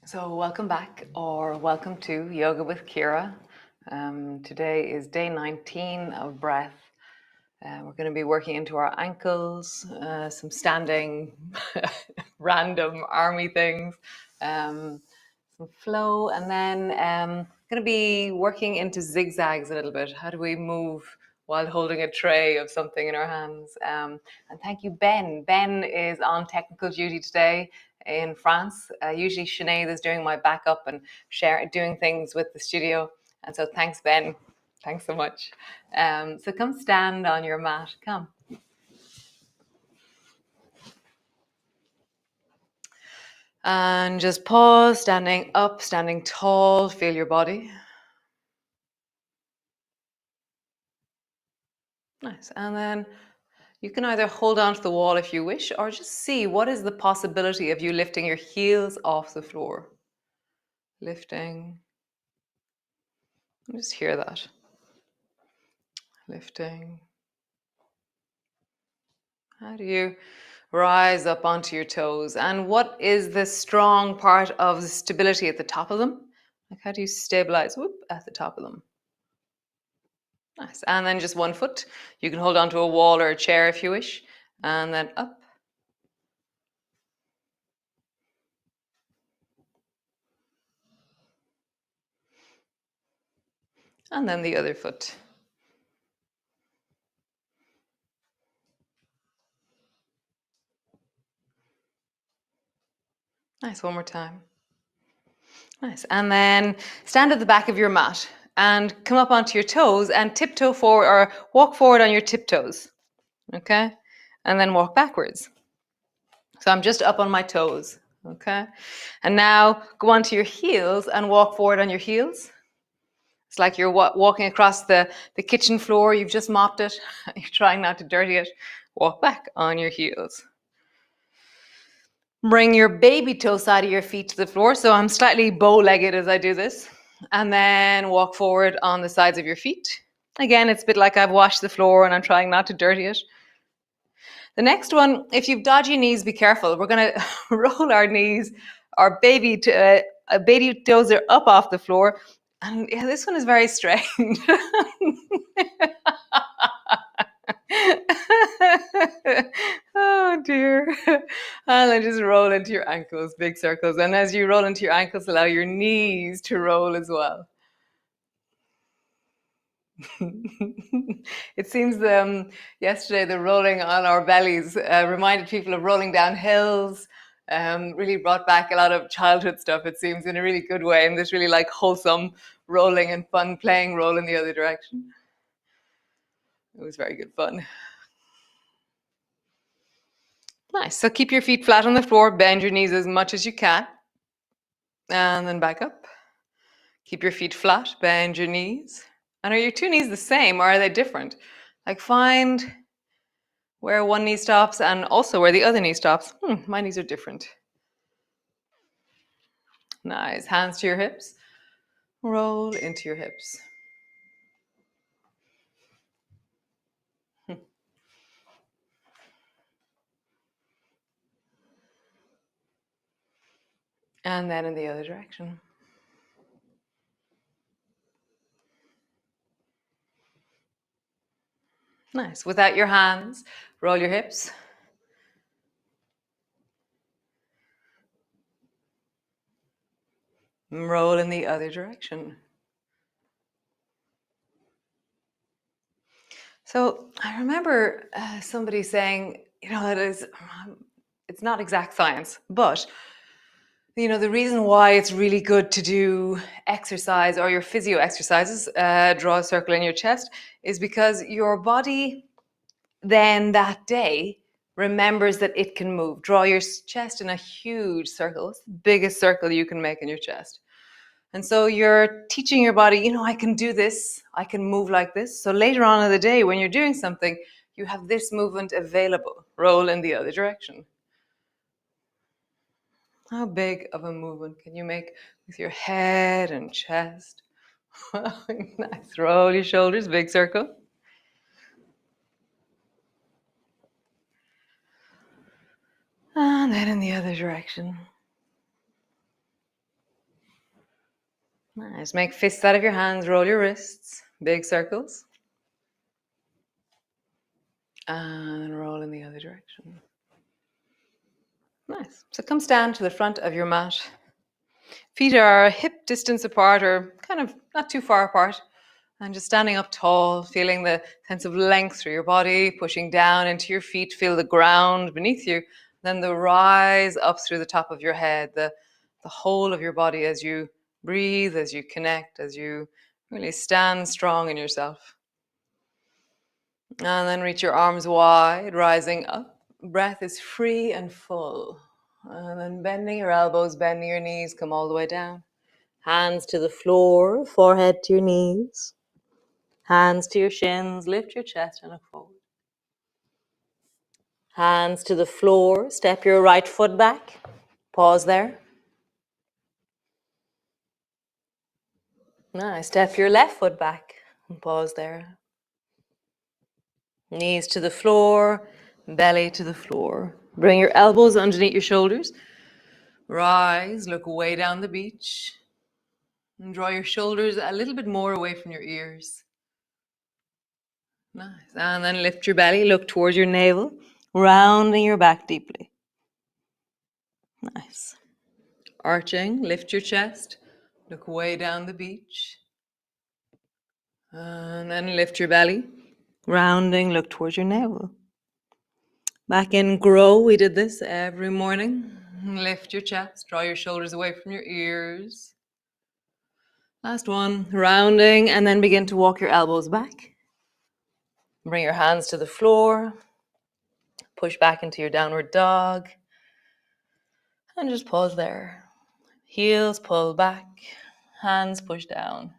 So welcome back, or welcome to Yoga with Ciara. Today is day 19 of breath. We're going to be working into our ankles, some standing random army things, some flow, and then going to be working into zigzags a little bit. How do we move while holding a tray of something in our hands? And thank you, Ben. Ben is on technical duty today in France. Usually Sinead is doing my backup and doing things with the studio. And so thanks, Ben. Thanks so much. So come stand on your mat. Come. And just pause, standing up, standing tall. Feel your body. Nice. And then you can either hold on to the wall if you wish, or just see what is the possibility of you lifting your heels off the floor. Lifting. Just hear that. Lifting. How do you rise up onto your toes? And what is the strong part of the stability at the top of them? Like, how do you stabilize at the top of them? Nice. And then just one foot. You can hold onto a wall or a chair if you wish. And then up. And then the other foot. Nice. One more time. Nice. And then stand at the back of your mat and come up onto your toes and tiptoe forward or walk forward on your tiptoes. Okay? And then walk backwards. So I'm just up on my toes. Okay? And now go onto your heels and walk forward on your heels. It's like you're walking across the kitchen floor. You've just mopped it. You're trying not to dirty it. Walk back on your heels. Bring your baby toe side of your feet to the floor. So I'm slightly bow-legged as I do this. And then walk forward on the sides of your feet. Again, it's a bit like I've washed the floor and I'm trying not to dirty it. The next one, if you've dodgy knees, be careful. We're going to roll our knees. Our baby toes are up off the floor. And yeah, this one is very strange. Oh dear. And then just roll into your ankles, big circles. And as you roll into your ankles, allow your knees to roll as well. It seems yesterday the rolling on our bellies reminded people of rolling down hills. Really brought back a lot of childhood stuff, it seems, in a really good way, and this really like wholesome rolling and fun playing roll in the other direction. It was very good fun. Nice. So keep your feet flat on the floor, bend your knees as much as you can, and then back up. Keep your feet flat, bend your knees. And are your two knees the same or are they different? Like find where one knee stops and also where the other knee stops. My knees are different. Nice. Hands to your hips. Roll into your hips. And then in the other direction. Nice. Without your hands, roll your hips. Roll in the other direction. So I remember somebody saying, it's not exact science, but the reason why it's really good to do exercise or your physio exercises, draw a circle in your chest, is because your body then that day remembers that it can move. Draw your chest in a huge circle. It's the biggest circle you can make in your chest. And so you're teaching your body, I can do this, I can move like this. So later on in the day when you're doing something, you have this movement available. Roll in the other direction. How big of a movement can you make with your head and chest? Nice. Roll your shoulders, big circle. And then in the other direction. Nice. Make fists out of your hands, roll your wrists, big circles. And roll in the other direction. Nice. So come stand to the front of your mat. Feet are hip distance apart or kind of not too far apart. And just standing up tall, feeling the sense of length through your body, pushing down into your feet, feel the ground beneath you. Then the rise up through the top of your head, the whole of your body as you breathe, as you connect, as you really stand strong in yourself. And then reach your arms wide, rising up. Breath is free and full. And then bending your elbows, bending your knees, come all the way down. Hands to the floor, forehead to your knees. Hands to your shins, lift your chest and look forward. Hands to the floor, step your right foot back. Pause there. Nice, step your left foot back and pause there. Knees to the floor, belly to the floor. Bring your elbows underneath your shoulders. Rise, look way down the beach. And draw your shoulders a little bit more away from your ears. Nice. And then lift your belly, look towards your navel, rounding your back deeply. Nice. Arching, lift your chest, look way down the beach. And then lift your belly, rounding, look towards your navel. Back in grow, we did this every morning. Lift your chest, draw your shoulders away from your ears. Last one, rounding, and then begin to walk your elbows back. Bring your hands to the floor. Push back into your downward dog. And just pause there. Heels pull back, hands push down.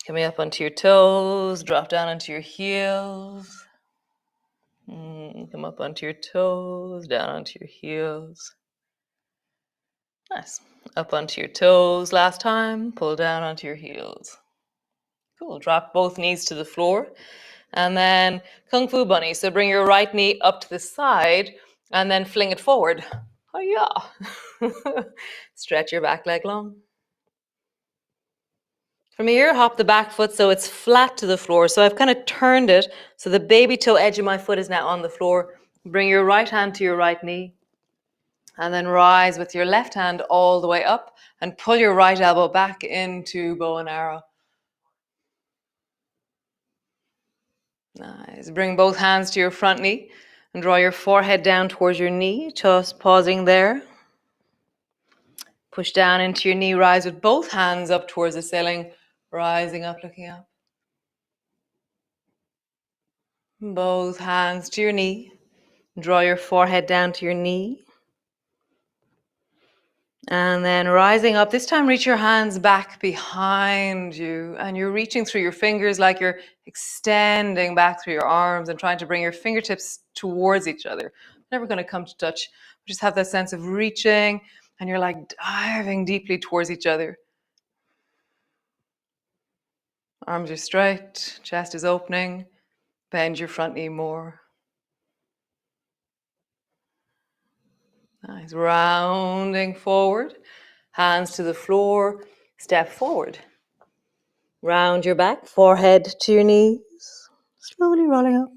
Coming up onto your toes, drop down onto your heels. Come up onto your toes, down onto your heels. Nice. Up onto your toes last time, pull down onto your heels. Cool. Drop both knees to the floor. And then Kung Fu Bunny. So bring your right knee up to the side and then fling it forward. Oh yeah. Stretch your back leg long. From here, hop the back foot so it's flat to the floor. So I've kind of turned it so the baby toe edge of my foot is now on the floor. Bring your right hand to your right knee. And then rise with your left hand all the way up and pull your right elbow back into bow and arrow. Nice. Bring both hands to your front knee and draw your forehead down towards your knee, just pausing there. Push down into your knee, rise with both hands up towards the ceiling, rising up, looking up. Both hands to your knee. Draw your forehead down to your knee. And then rising up, this time reach your hands back behind you and you're reaching through your fingers like you're extending back through your arms and trying to bring your fingertips towards each other. Never going to come to touch. Just have that sense of reaching and you're like diving deeply towards each other. Arms are straight, chest is opening, bend your front knee more. Nice, rounding forward, hands to the floor, step forward. Round your back, forehead to your knees, slowly rolling up.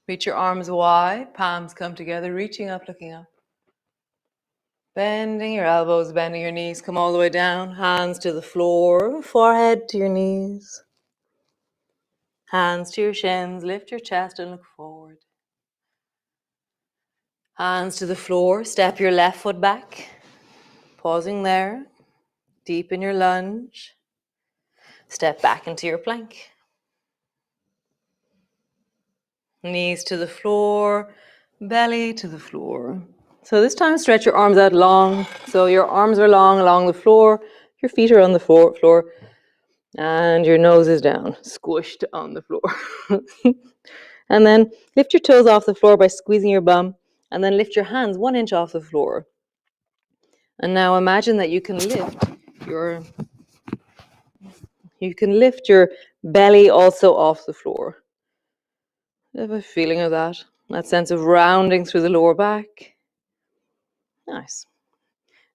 Reach your arms wide, palms come together, reaching up, looking up. Bending your elbows, bending your knees, come all the way down, hands to the floor, forehead to your knees. Hands to your shins, lift your chest and look forward. Hands to the floor, step your left foot back, pausing there, deepen your lunge. Step back into your plank. Knees to the floor, belly to the floor. So this time stretch your arms out long. So your arms are long along the floor, your feet are on the floor, and your nose is down, squished on the floor. And then lift your toes off the floor by squeezing your bum, and then lift your hands 1 inch off the floor. And now imagine that you can lift your belly also off the floor. You have a feeling of that. That sense of rounding through the lower back. Nice.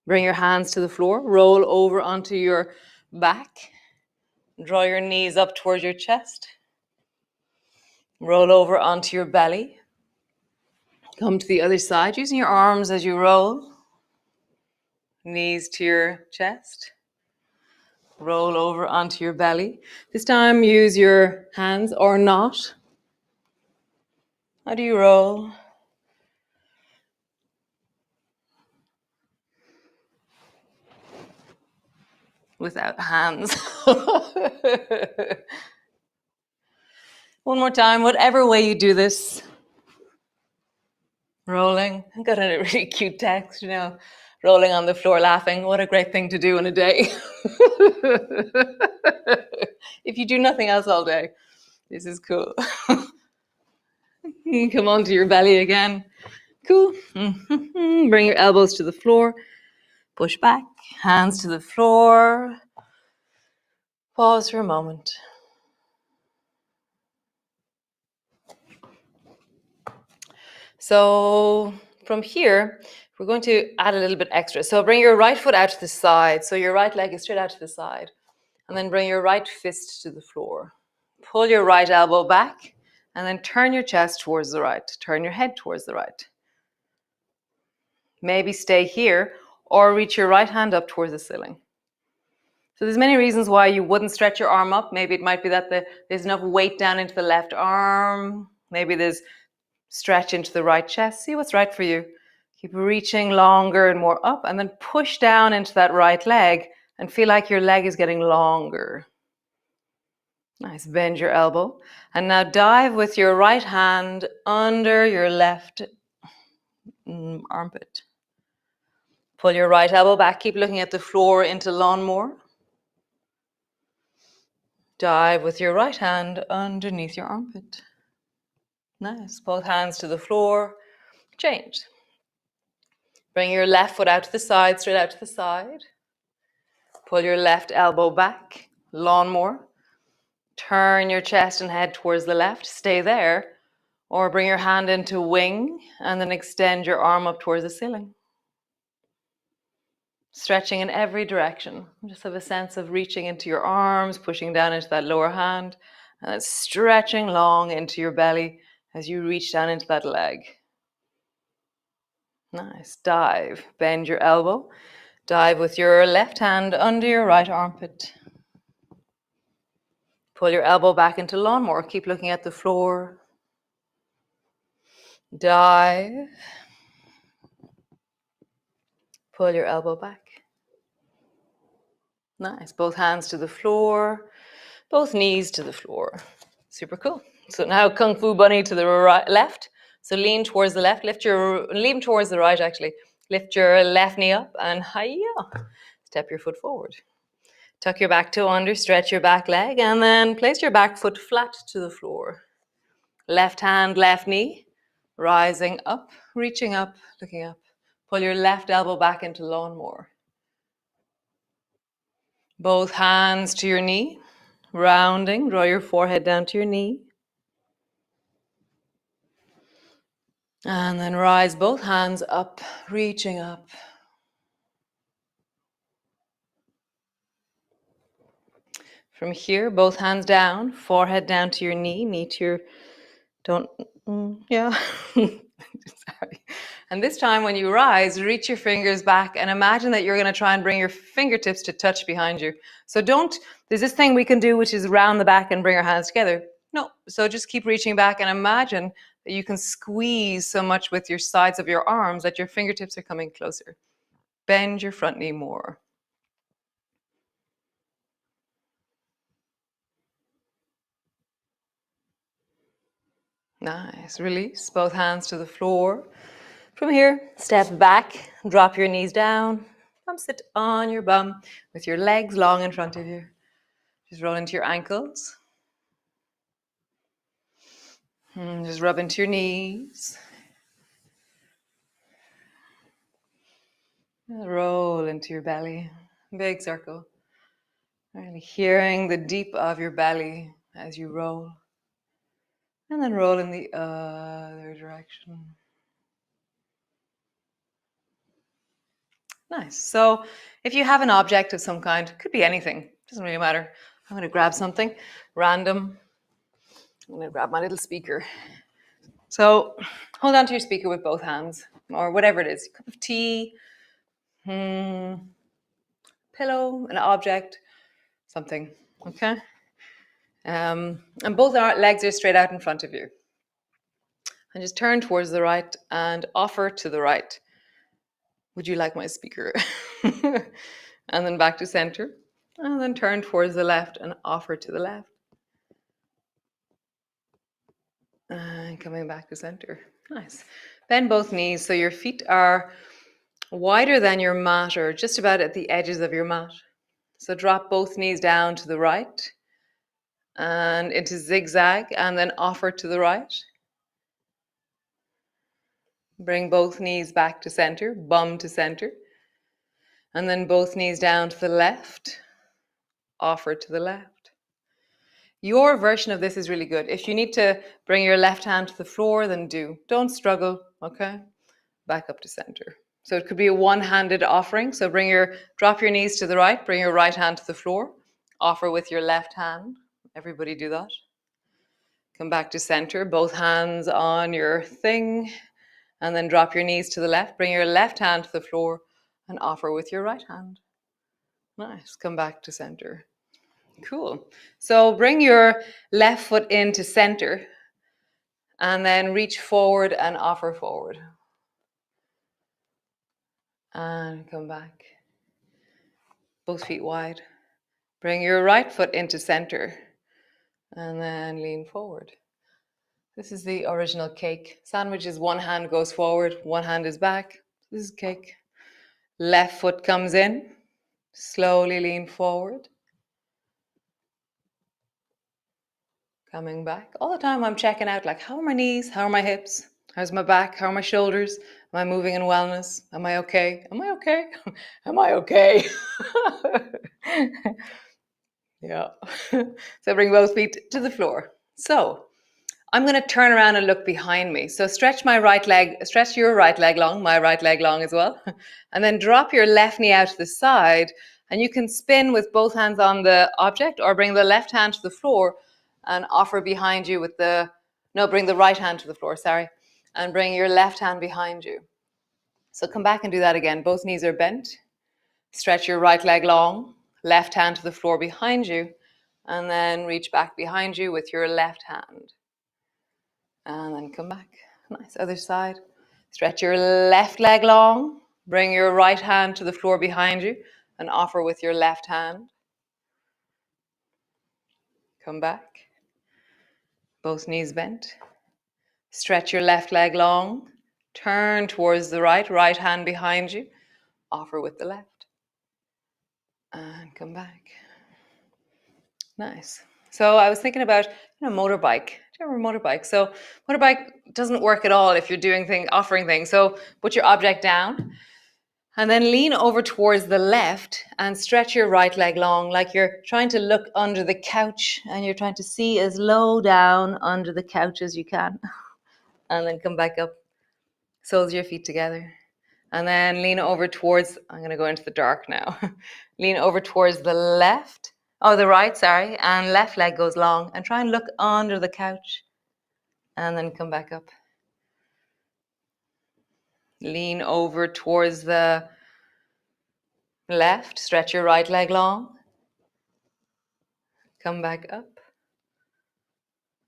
Bring your hands to the floor. Roll over onto your back. Draw your knees up towards your chest. Roll over onto your belly. Come to the other side, using your arms as you roll. Knees to your chest. Roll over onto your belly. This time use your hands or not. How do you roll? Without hands. One more time, whatever way you do this. Rolling. I got a really cute text, rolling on the floor laughing. What a great thing to do in a day. If you do nothing else all day, this is cool. Come onto your belly again. Cool. Bring your elbows to the floor. Push back. Hands to the floor. Pause for a moment. So from here, we're going to add a little bit extra. So bring your right foot out to the side. So your right leg is straight out to the side. And then bring your right fist to the floor. Pull your right elbow back and then turn your chest towards the right. Turn your head towards the right. Maybe stay here or reach your right hand up towards the ceiling. So there's many reasons why you wouldn't stretch your arm up. Maybe it might be that there's enough weight down into the left arm. Maybe there's stretch into the right chest. See what's right for you. Keep reaching longer and more up and then push down into that right leg and feel like your leg is getting longer. Nice, bend your elbow. And now dive with your right hand under your left armpit. Pull your right elbow back. Keep looking at the floor into lawnmower. Dive with your right hand underneath your armpit. Nice. Both hands to the floor. Change. Bring your left foot out to the side, straight out to the side. Pull your left elbow back. Lawnmower. Turn your chest and head towards the left. Stay there. Or bring your hand into wing and then extend your arm up towards the ceiling. Stretching in every direction. Just have a sense of reaching into your arms, pushing down into that lower hand, and then stretching long into your belly as you reach down into that leg. Nice. Dive. Bend your elbow. Dive with your left hand under your right armpit. Pull your elbow back into lawnmower. Keep looking at the floor. Dive. Pull your elbow back. Nice. Both hands to the floor. Both knees to the floor. Super cool. So now Kung Fu Bunny to the right, left. So lean towards the left. Lean towards the right, actually. Lift your left knee up and hiya. Step your foot forward. Tuck your back toe under, stretch your back leg, and then place your back foot flat to the floor. Left hand, left knee, rising up, reaching up, looking up. Pull your left elbow back into lawnmower. Both hands to your knee, rounding, draw your forehead down to your knee. And then rise both hands up, reaching up. From here, both hands down, forehead down to your knee to your, sorry. And this time when you rise, reach your fingers back and imagine that you're going to try and bring your fingertips to touch behind you. So there's this thing we can do, which is round the back and bring our hands together. No, so just keep reaching back and imagine that you can squeeze so much with your sides of your arms that your fingertips are coming closer. Bend your front knee more. Nice. Release. Both hands to the floor. From here, step back, drop your knees down. Come sit on your bum with your legs long in front of you. Just roll into your ankles. Just rub into your knees. Roll into your belly. Big circle. Really hearing the deep of your belly as you roll. And then roll in the other direction. Nice. So if you have an object of some kind, could be anything, doesn't really matter. I'm going to grab something random. I'm going to grab my little speaker. So hold on to your speaker with both hands, or whatever it is. Cup of tea, pillow, an object, something. Okay. And both our legs are straight out in front of you. And just turn towards the right and offer to the right. Would you like my speaker? And then back to center. And then turn towards the left and offer to the left. And coming back to center. Nice. Bend both knees so your feet are wider than your mat, or just about at the edges of your mat. So drop both knees down to the right and into zigzag, and then offer to the right. Bring both knees back to center, bum to center. And then both knees down to the left, offer to the left. Your version of this is really good. If you need to bring your left hand to the floor, then do. Don't struggle, okay? Back up to center. So it could be a one-handed offering. So drop your knees to the right, bring your right hand to the floor, offer with your left hand. Everybody do that. Come back to center, both hands on your thing, and then drop your knees to the left, bring your left hand to the floor, and offer with your right hand. Nice. Come back to center. Cool. So bring your left foot into center, and then reach forward and offer forward. And come back. Both feet wide. Bring your right foot into center, and then lean forward. This is the original cake. Sandwich is one hand goes forward, one hand is back. This is cake. Left foot comes in. Slowly lean forward. Coming back. All the time I'm checking out, like, how are my knees? How are my hips? How's my back? How are my shoulders? Am I moving in wellness? Am I okay? Am I okay? Am I okay? Yeah. So bring both feet to the floor. So I'm going to turn around and look behind me. So stretch your right leg long, my right leg long as well. And then drop your left knee out to the side. And you can spin with both hands on the object, or bring the left hand to the floor and offer behind you with bring the right hand to the floor, sorry. And bring your left hand behind you. So come back and do that again. Both knees are bent. Stretch your right leg long, left hand to the floor behind you, and then reach back behind you with your left hand. And then come back. Nice. Other side. Stretch your left leg long. Bring your right hand to the floor behind you and offer with your left hand. Come back. Both knees bent. Stretch your left leg long. Turn towards the right hand behind you. Offer with the left. And come back. Nice. So I was thinking about, motorbike. Do you remember motorbike? So motorbike doesn't work at all if you're offering things. So put your object down and then lean over towards the left and stretch your right leg long, like you're trying to look under the couch and you're trying to see as low down under the couch as you can. And then come back up. Soles of your feet together. And then lean over towards, I'm going to go into the dark now. Lean over towards the right, and left leg goes long, and try and look under the couch. And then come back up. Lean over towards the left, stretch your right leg long. Come back up.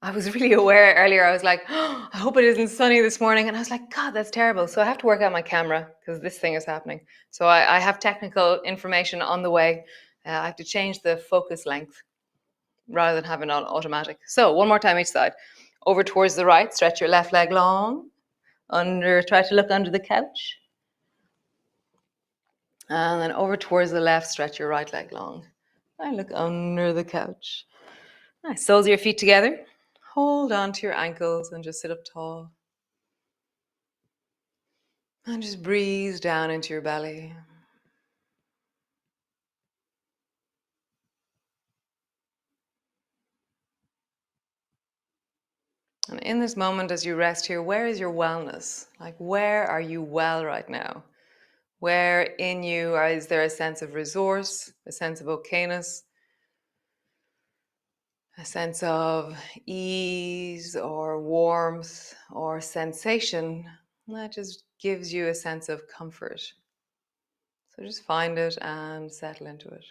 I was really aware earlier, I was like, oh, I hope it isn't sunny this morning. And I was like, God, that's terrible. So I have to work out my camera because this thing is happening. So I have technical information on the way. I have to change the focus length rather than have it on automatic. So one more time each side. Over towards the right, stretch your left leg long. Try to look under the couch. And then over towards the left, stretch your right leg long. And look under the couch. Nice. Soles of your feet together. Hold on to your ankles and just sit up tall. And just breathe down into your belly. And In this moment, as you rest here, where is your wellness? Like, where are you well right now? Where in you is there a sense of resource, a sense of okayness, a sense of ease or warmth or sensation that just gives you a sense of comfort? So just find it and settle into it.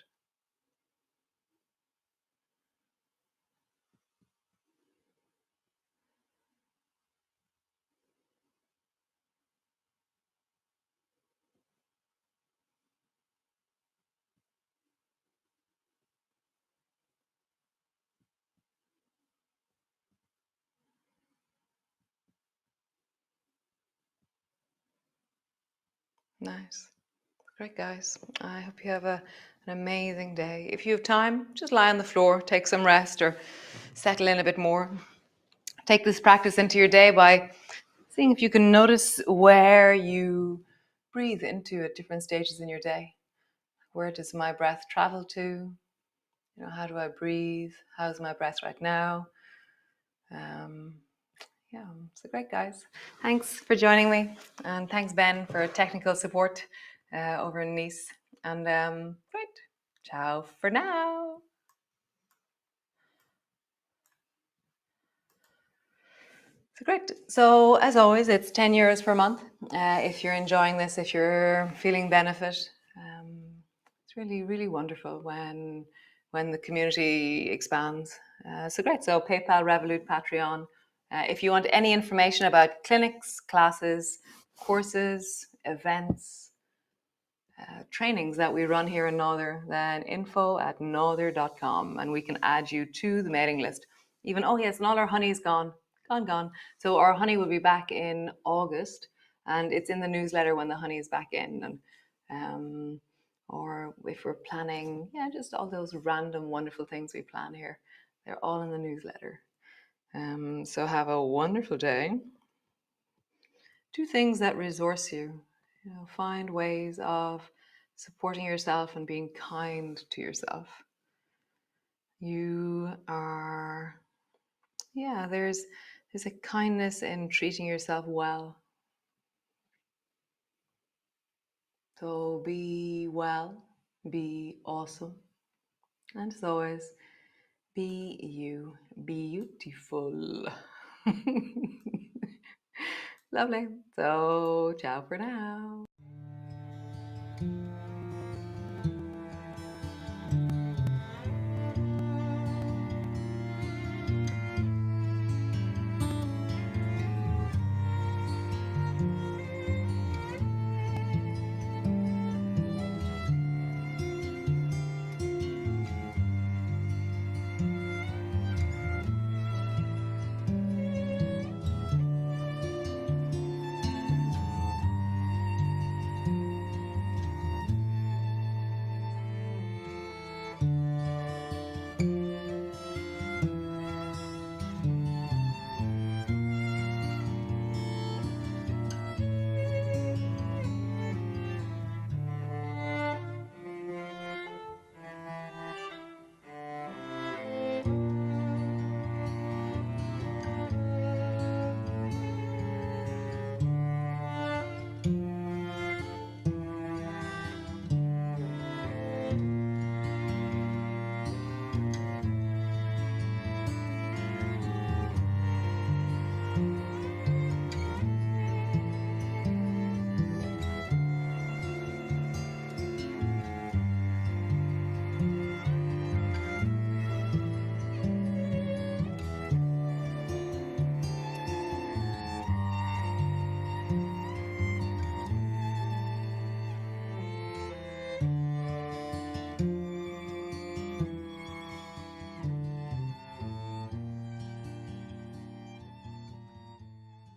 Nice. Great, guys. I hope you have an amazing day. If you have time, just lie on the floor, take some rest, or settle in a bit more. Take this practice into your day by seeing if you can notice where you breathe into at different stages in your day. Where does my breath travel to? How do I breathe? How's my breath right now? Um, yeah, so great, guys. Thanks for joining me. And thanks, Ben, for technical support over in Nice. And great. Ciao for now. So great. So as always, it's 10 euros per month. If you're enjoying this, if you're feeling benefit, it's really, really wonderful when the community expands. So great. So PayPal, Revolut, Patreon. If you want any information about clinics, classes, courses, events, trainings that we run here in Northern, then info@northern.com, and we can add you to the mailing list. Even, oh yes, and all our honey's gone. Gone. So our honey will be back in August, and it's in the newsletter when the honey is back in. And or if we're planning, just all those random wonderful things we plan here, they're all in the newsletter. So have a wonderful day. Do things that resource you. Find ways of supporting yourself and being kind to yourself. You are, there's a kindness in treating yourself well. So be well, be awesome, and as always, be you, beautiful. Lovely. So ciao for now.